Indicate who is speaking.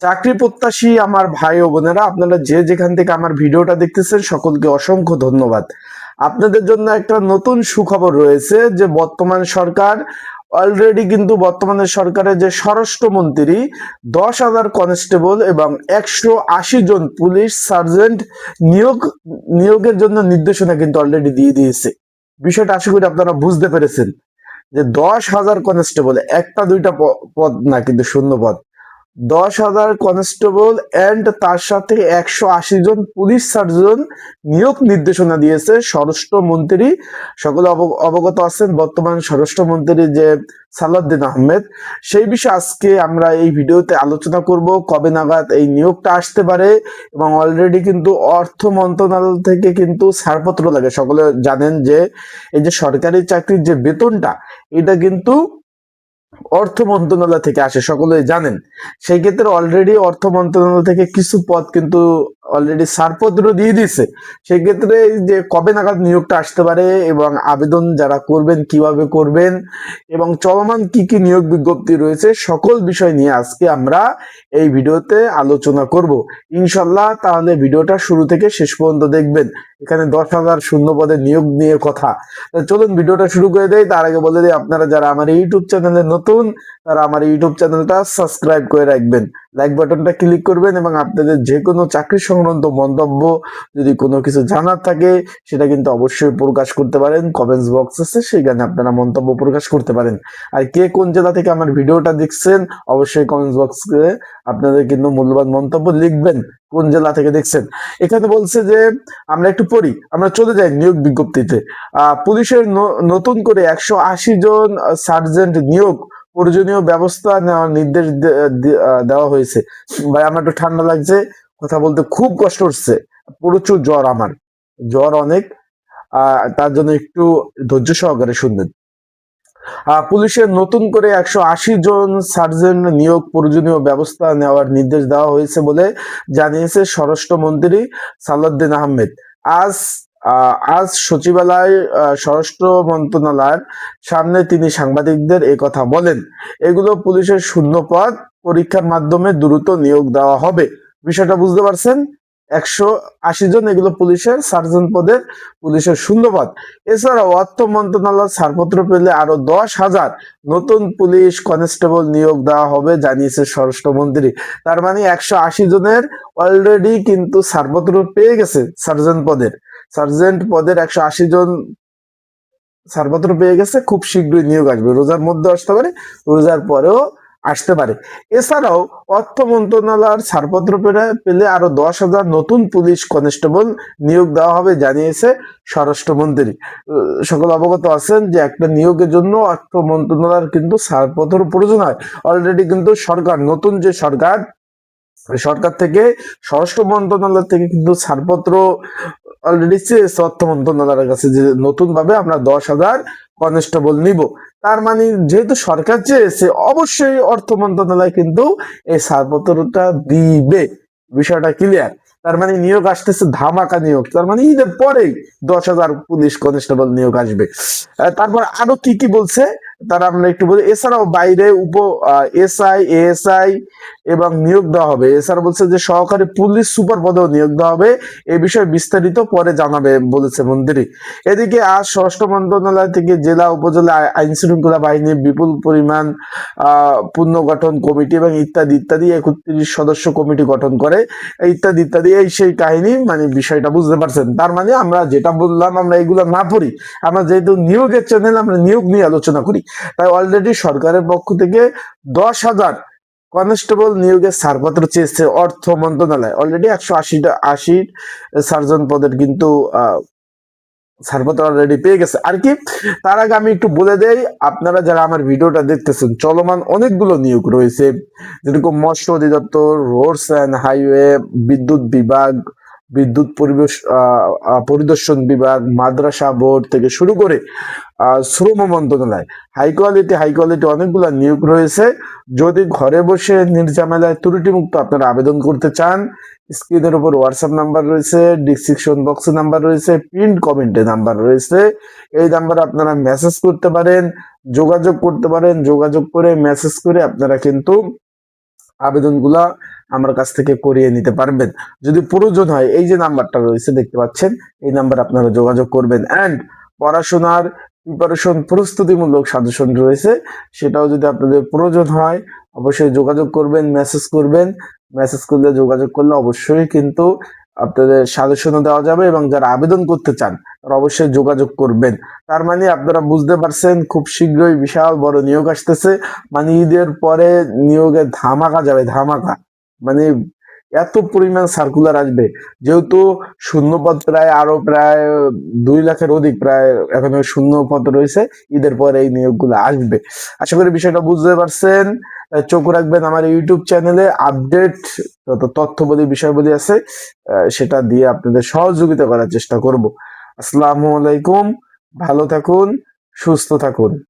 Speaker 1: চাকরি প্রত্যাশী আমার ভাই ও বোনেরা, আপনারা যে যেখান থেকে আমার ভিডিওটা দেখতেছেন সকলকে অসংখ্য ধন্যবাদ। আপনাদের জন্য একটা নতুন সুখবর রয়েছে যে বর্তমান সরকার অলরেডি কিন্তু বর্তমানে সরকারের যে স্বরাষ্ট্রমন্ত্রী 10,000 কনস্টেবল এবং 180 জন পুলিশ সার্জেন্ট নিয়োগের জন্য নির্দেশনা কিন্তু অলরেডি দিয়ে দিয়েছে। বিষয়টা আশা করি আপনারা বুঝতে পেরেছেন যে 10,000 কনস্টেবল, একটা দুইটা পদ না, কিন্তু শূন্য পদ। 10,000 কনস্টেবল এন্ড তার সাথে 180 জন পুলিশ সার্জন নিয়োগ নির্দেশনা দিয়েছে স্বরাষ্ট্রমন্ত্রী। সকলে অবগত আছেন বর্তমান স্বরাষ্ট্রমন্ত্রী যে সালাউদ্দিন আহমেদ। সেই বিষয়ে আজকে আমরা এই ভিডিওতে আলোচনা করব কবে নাগাদ এই নিয়োগটা আসতে পারে, এবং অলরেডি কিন্তু অর্থ মন্ত্রণালয় থেকে কিন্তু ছাড়পত্র লাগে। সকলে জানেন যে এই যে সরকারি চাকরির যে বেতনটা, এটা কিন্তু অর্থ মন্ত্রণালয় থেকে আসে, সকলেই জানেন। সেই ক্ষেত্রে অলরেডি অর্থ মন্ত্রণালয় থেকে কিছু পদ কিন্তু অলরেডি ছাড়পত্র দিয়ে দিছে। সেই ক্ষেত্রে যে কবে নাগাদ নিয়োগটা আসতে পারে এবং আবেদন যারা করবেন কিভাবে করবেন এবং চলমান কি কি নিয়োগ বিজ্ঞপ্তি রয়েছে, সকল বিষয় নিয়ে আজকে আমরা এই ভিডিওতে আলোচনা করব ইনশাল্লাহ। তাহলে ভিডিওটা শুরু থেকে শেষ পর্যন্ত দেখবেন। এখানে 10,000 শূন্য পদে নিয়োগ নিয়ে কথা। চলুন ভিডিওটা শুরু করে দেই। তার আগে বলে দিই, আপনারা যারা আমার ইউটিউব চ্যানেলে নতুন তারা আমার ইউটিউব চ্যানেলটা সাবস্ক্রাইব করে রাখবেন, লাইক বাটনটা ক্লিক করবেন, এবং আপনাদের যে কোনো চাকরি সংক্রান্ত মন্তব্য যদি কোনো কিছু জানার থাকে সেটা কিন্তু অবশ্যই প্রকাশ করতে পারেন। কমেন্টস বক্স আছে, সেখানে আপনারা মন্তব্য প্রকাশ করতে পারেন। আর কে কোন জেলা থেকে আমার ভিডিওটা দেখছেন অবশ্যই কমেন্টস বক্সে আপনাদের কিন্তু মূল্যবান মন্তব্য লিখবেন, কোন জেলা থেকে দেখছেন। এখানে বলছে যে আমরা একটু পড়ি, আমরা চলে যাই নিয়োগ বিজ্ঞপ্তিতে। পুলিশের নতুন করে 180 জন সার্জেন্ট নিয়োগ প্রয়োজনীয় ব্যবস্থা নেওয়ার নির্দেশ দেওয়া হয়েছে। ভাই আমার একটু ঠান্ডা লাগছে, কথা বলতে খুব কষ্ট হচ্ছে, প্রচুর জ্বর, আমার জ্বর অনেক। তার জন্য একটু ধৈর্য সহকারে শুনবেন। পুলিশের নতুন করে 180 জন সার্জেন্ট নিয়োগ প্রয়োজনীয় ব্যবস্থা নেওয়ার নির্দেশ দেওয়া হয়েছে বলে জানিয়েছে স্বরাষ্ট্রমন্ত্রী সালাউদ্দিন আহমেদ। আজ সচিবালয় স্বরাষ্ট্র মন্ত্রণালয়ের সামনে তিনি সাংবাদিকদের কথা বলেন। এগুলো পুলিশের শূন্য পদ, পরীক্ষার মাধ্যমে দ্রুত নিয়োগ দেওয়া হবে। বিষয়টা বুঝতে পারছেন? 180 জন, এগুলো পুলিশের সার্জেন্ট পদের, পুলিশের শূন্যপদ। এছাড়াও অর্থ মন্ত্রণালয় ছাড়পত্র পেলে আরো 10,000 নতুন পুলিশ কনস্টেবল নিয়োগ দেওয়া হবে জানিয়েছে স্বরাষ্ট্রমন্ত্রী। তার মানে 180 জনের অলরেডি কিন্তু ছাড়পত্র পেয়ে গেছে সার্জেন্ট পদের 180 জন ছাড়পত্র পেয়ে গেছে। খুব শীঘ্রই নিয়োগ আসবে, রোজার মধ্যে আসতে পারে, রোজার পরেও আসতে পারে। এছাড়াও অর্থ মন্ত্রণালয়ের ছাড়পত্র পেলে আরো 10,000 নতুন পুলিশ কনস্টেবল নিয়োগ দেওয়া হবে জানিয়েছে স্বরাষ্ট্রমন্ত্রী। সকল অবগত আছেন যে একটা নিয়োগের জন্য অর্থ মন্ত্রণালয়ের কিন্তু ছাড়পত্র প্রয়োজন হয়। অলরেডি কিন্তু সরকার, নতুন যে সরকার থেকে স্বরাষ্ট্র মন্ত্রণালয় থেকে কিন্তু ছাড়পত্র অলরেডি চেয়েছে অর্থ মন্ত্রণালয়ের কাছে যে নতুন ভাবে আমরা 10,000 কনস্টেবল নিব। তার মানে যেহেতু সরকার চেয়েছে, অবশ্যই অর্থ মন্ত্রণালয় কিন্তু এই ছাড়পত্রটা দিবে। বিষয়টা ক্লিয়ার? তার মানে নিয়োগ আসতেছে, ধামাকা নিয়োগ। তার মানে ঈদের পরেই 10,000 পুলিশ কনস্টেবল নিয়োগ আসবে। তারপর আরো কি কি বলছে তারা আমরা একটু বলি। এছাড়াও বাইরে এসআই, এএসআই এবং নিয়োগ দেওয়া হবে। এছাড়া বলছে যে সহকারী পুলিশ সুপার পদেও নিয়োগ দেওয়া হবে। এই বিষয়ে বিস্তারিত পরে জানাবে বলেছে মন্ত্রী। এদিকে আজ স্বরাষ্ট্র মন্ত্রণালয় থেকে জেলা উপজেলা আইন শৃঙ্খলা বাহিনী বিপুল পরিমাণ পুনর্গঠন কমিটি এবং ইত্যাদি ইত্যাদি 31 সদস্য কমিটি গঠন করে, ইত্যাদি ইত্যাদি। এই সেই কাহিনী, মানে বিষয়টা বুঝতে পারছেন? তার মানে আমরা যেটা বললাম, আমরা এগুলো না পড়ি, আমরা যেহেতু নিয়োগের চ্যানেল, আমরা নিয়োগ নিয়ে আলোচনা করি, তাই অলরেডি সরকারের পক্ষ থেকে 10,000 কনস্টেবল নিয়োগের ছাড়পত্র চেয়েছে অর্থ মন্ত্রণালয়। অলরেডি 180 সার্জন পদের কিন্তু ছাড়পত্র অলরেডি পেয়ে গেছে আর কি। তার আগে আমি একটু বলে দেই, আপনারা যারা আমার ভিডিওটা দেখতেছেন, চলমান অনেকগুলো নিয়োগ রয়েছে, যেরকম মৎস্য অধিদপ্তর, রোডস অ্যান্ড হাইওয়ে, বিদ্যুৎ বিভাগ, বিদ্যুৎ পরিদর্শন বিভাগ, মাদ্রাসা বোর্ড থেকে শুরু করে শ্রম মন্ত্রণালয়, হাই কোয়ালিটি অনেকগুলো নিয়োগ রয়েছে। যদি ঘরে বসে নির্ঝামেলায় ত্রুটিমুক্ত আপনারা আবেদন করতে চান, স্ক্রিনের উপর হোয়াটসঅ্যাপ নাম্বার রয়েছে, ডিসক্রিপশন বক্সে নাম্বার রয়েছে, পিন কমেন্টে নাম্বার রয়েছে। এই নাম্বারে আপনারা মেসেজ করতে পারেন, যোগাযোগ করতে পারেন। যোগাযোগ করে মেসেজ করে আপনারা কিন্তু আবেদনগুলা আমার কাছ থেকে করিয়ে নিতে পারবেন। যদি প্রয়োজন হয় এই যে নাম্বারটা রয়েছে দেখতে পাচ্ছেন, এই নাম্বার আপনারা যোগাযোগ করবেন। অ্যান্ড পড়াশোনার প্রিপারেশন প্রস্তুতিমূলক সাজেশন রয়েছে, সেটাও যদি আপনাদের প্রয়োজন হয় অবশ্যই যোগাযোগ করবেন, মেসেজ করবেন। মেসেজ করলে যোগাযোগ করলে অবশ্যই কিন্তু আপনাদের সাজেশনও দেওয়া যাবে, এবং যারা আবেদন করতে চান তারা অবশ্যই যোগাযোগ করবেন। তার মানে আপনারা বুঝতে পারছেন খুব শীঘ্রই বিশাল বড় নিয়োগ আসতেছে। মানে ঈদের পরে নিয়োগের ধামাকা যাবে, ধামাকা। মানে এত পরিমাণ সার্কুলার আসবে, যেহেতু শূন্যপদ প্রায় 2 লাখের অধিক, প্রায় এখনো শূন্য পদ রয়েছে। ঈদের পরে এই নিয়োগগুলো আসবে। আশা করি বিষয়টা বুঝতে পারছেন। চোখ রাখবেন আমার ইউটিউব চ্যানেলে, আপডেট যত তথ্যবলী বিষয়বলী আছে সেটা দিয়ে আপনাদের সহযোগিতা করার চেষ্টা করব। আসসালামু আলাইকুম, ভালো থাকুন, সুস্থ থাকুন।